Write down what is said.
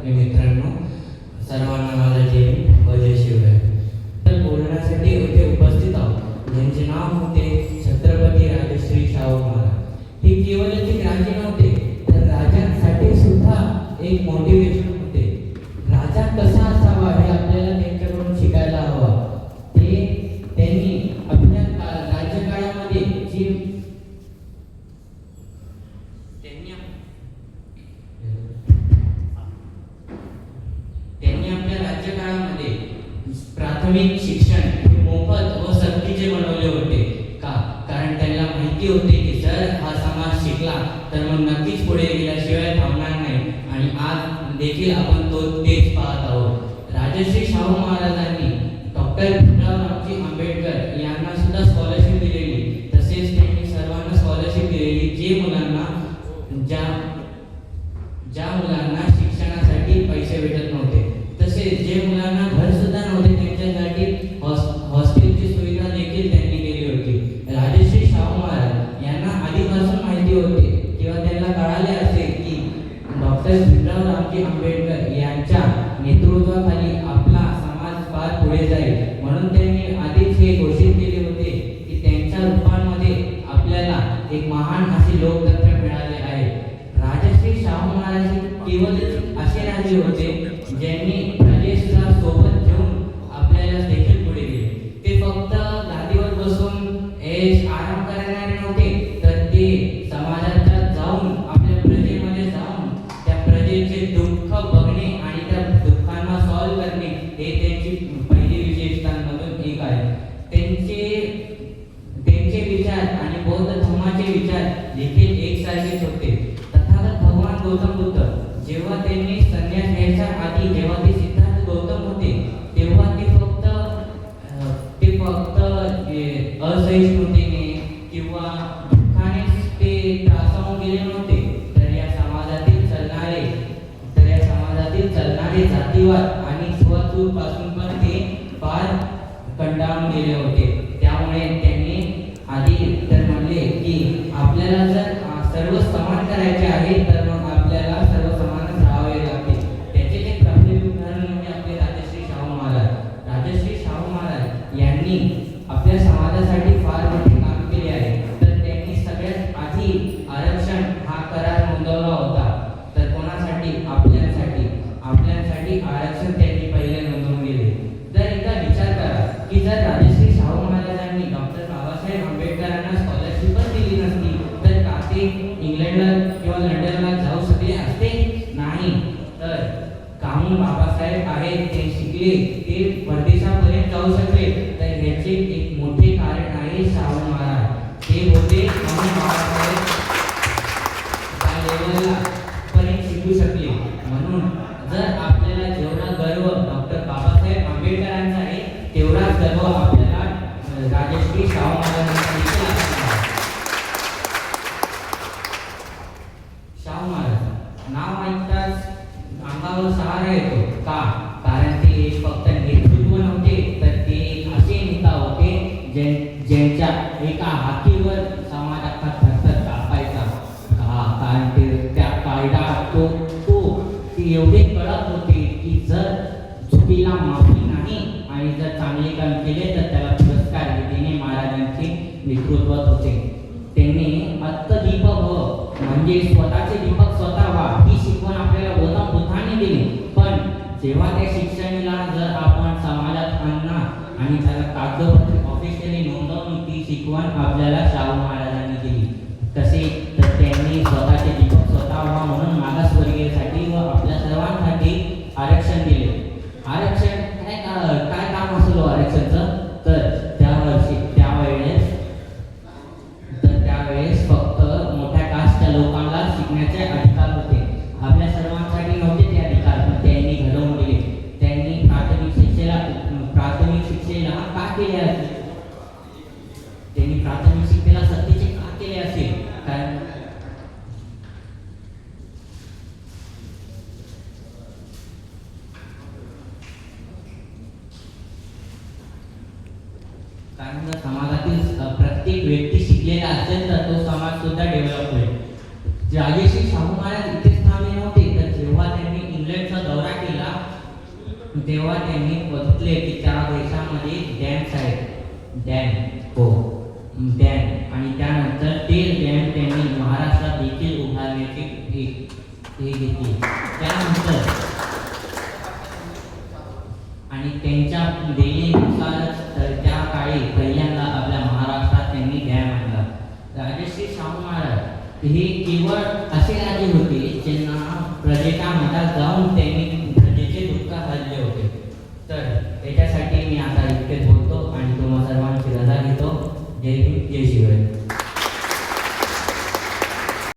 मी मित्रांनो, सर्वांना माझा जय व जय शिवराय. तर बोलण्यासाठी इथे उपस्थित आहोत ज्यांचे नाव होते छत्रपती राजश्री शाहू महाराज. हे केवळ एक राजे नव्हते, तर राजांसाठी सुद्धा एक मोटिवेशन होते. राजा कसा असावा हे आपल्याला त्यांच्याकडून शिकायला हवं. त्यांनी आपल्या राज्यकाळामध्ये राज्यकाळामध्ये प्राथमिक शिक्षण हे मोफत व सक्तीचे बनवले होते. का? कारण त्यांना माहिती होते की जर हा समाज शिकला तर मग नक्कीच पुढे गेल्याशिवाय थांबणार नाही. आणि आज देखील आपण तेच पाहत आहोत. राजश्री शाहू महाराजांनी डॉक्टर भीमराव आंबेडकर यांना सुद्धा स्कॉलरशिप दिलेली. तसेच त्यांनी सर्वांना स्कॉलरशिप दिलेली ज्या मुलांना शिक्षणासाठी पैसे भेटत नव्हते. तसेच जे मुलांना घर सुद्धा नव्हते त्यांच्यासाठी हॉस्टेलची सुविधा देखील त्यांनी केली होती. राजश्री शाहू महाराज यांना आधीपासून माहिती होते किंवा त्यांना कळाले असेल की डॉक्टर भीमराव आंबेडकर यांच्या नेतृत्वाखाली आपला समाज फार पुढे जाईल. म्हणून त्यांनी आधीच हे घोषित केले होते की त्यांच्या रूपांमध्ये आपल्याला एक महान असे लोकतंत्र मिळाले आहे. राजश्री शाहू महाराज केवळ असे राजे होते ज्यांनी प्रजेला सोबत घेऊन आपल्याला देखील पुढे गेले. ते फक्त गादीवर बसून आराम करणारे नव्हते, तर ते समाजाच्या जाऊन आपल्या प्रजेमध्ये जाऊन त्या प्रजेचे दुःख बघणे आणि त्या दुःखांना सॉल्व्ह करणे हे त्यांची पहिली विशेषतांमधून एक आहे. त्यांचे विचार आणि बौद्ध धर्माचे विचार देखील एकसारखेच होते. तथागत भगवान गौतम बुद्ध जेव्हा त्यांनी संन्यास घ्यायच्या आधी जेव्हा ते सिद्धार्थ गौतम होते तेव्हा ते फक्त असहिष्णुतेने किंवा दुःखाने ते त्रासावून गेले नव्हते, तर या समाजातील चालणारे जातीवाद आणि स्वतूर पासून पण ते फार कंटाळून गेले होते. त्यामुळे त्यांनी आधी तर म्हणले की आपल्याला जर सर्व समान करायचे आहे तर मग आपल्याला सर्व समानच राहावे लागते. त्याचे एक प्रभावी उदाहरण म्हणजे आपले राजश्री शाहू महाराज. राजश्री शाहू महाराज यांनी आपल्या समाजासाठी फार मोठे काम केले आहे. तर त्यांनी सगळ्यात आधी आरक्षण हा करार नोंदवला होता. तर कोणासाठी? आपल्यासाठी आरक्षण त्यांनी पहिले नोंदवून गेले. जर एकदा विचार करा की जर राजश्री शाहू महाराजांनी डॉक्टर बाबासाहेब आंबेडकरांना स्कॉलरशिपच दिली नसती तर का ते इंग्लंडला किंवा लंडनला जाऊ शकले असते? नाही. तर काहून बाबासाहेब आहेत ते शिकले, ते परदेशापर्यंत जाऊ शकले, तर याचे एक मोठे कारण आहे शाहू महाराज. ते होते म्हणून बाबासाहेब त्या लेवलला पर्यंत शिकू शकले. म्हणून जर आपल्याला जेवढा गर्व डॉक्टर बाबासाहेब आंबेडकरांचा आहे तेवढाच गर्व आपल्याला राजश्री शाहू महाराजांचा देखील असणार. शाहू महाराज नाव ऐकताच अंगावर सहारा येतो. का? कारण ते फक्त नेतृत्व नव्हते, तर ते असे नेता होते ज्यांच्या एका हातीवर समाज अख्खा थरथर कापायचा. कारण त्या कायदा ती एवढे कडक होते की जर चुकीला माफी नाही आणि जर चांगले काम केले तर त्याला पुरस्कार देणे महाराजांचे नेतृत्वात होते. त्यांनी अत्तदीपक म्हणजे स्वतःचे दीपक स्वतः व्हा ही शिकवण आपल्याला गौतम बुद्धाने दिली. पण जेव्हा त्या शिक्षणाला जर आपण समाजात आणणार आणि त्याला कागदोपत्री ऑफिशियली नोंदवून ती शिकवण आपल्याला शाहू महाराजांनी दिली. तसे तर त्यांनी स्वतःचे दीपक स्वतः व्हा म्हणून मागासवर्गीयांसाठी व आपल्या सर्वांसाठी आरक्षण दिले. आरक्षण काय काम असेल आरक्षणचं? तर त्यावेळेस फक्त मोठ्या कास्टच्या लोकांना शिकण्याचे अधिकार होते. आपल्या सर्वांसाठी नव्हते ते अधिकार, पण त्यांनी घडवून दिले. त्यांनी प्राथमिक शिक्षेला का केले असेल? त्यांनी प्राथमिक शिक्षेला सक्तीचे का केले असेल? कारण जर समाजातील प्रत्येक व्यक्ती शिकलेला असेल तर तो समाज सुद्धा डेव्हलप होईल. राजश्री शाहू महाराज इथेच थांबले नव्हते, तर जेव्हा त्यांनी इंग्लंडचा दौरा तेव्हा त्यांनी बघितले की त्या देशामध्ये डॅम्स आहेत, डॅम हो डॅम, आणि त्यानंतर ते डॅम त्यांनी महाराष्ट्रात देखील उभारण्याची हे घेतली. त्यानंतर आणि त्यांच्या देणीनुसारच तर त्या काळी पहिल्यांदा आपल्या महाराष्ट्रात त्यांनी डॅम आणला. राजश्री शाहू महाराज हे केवळ असे राजे होते ज्यांना प्रजेच्या मनात जाऊन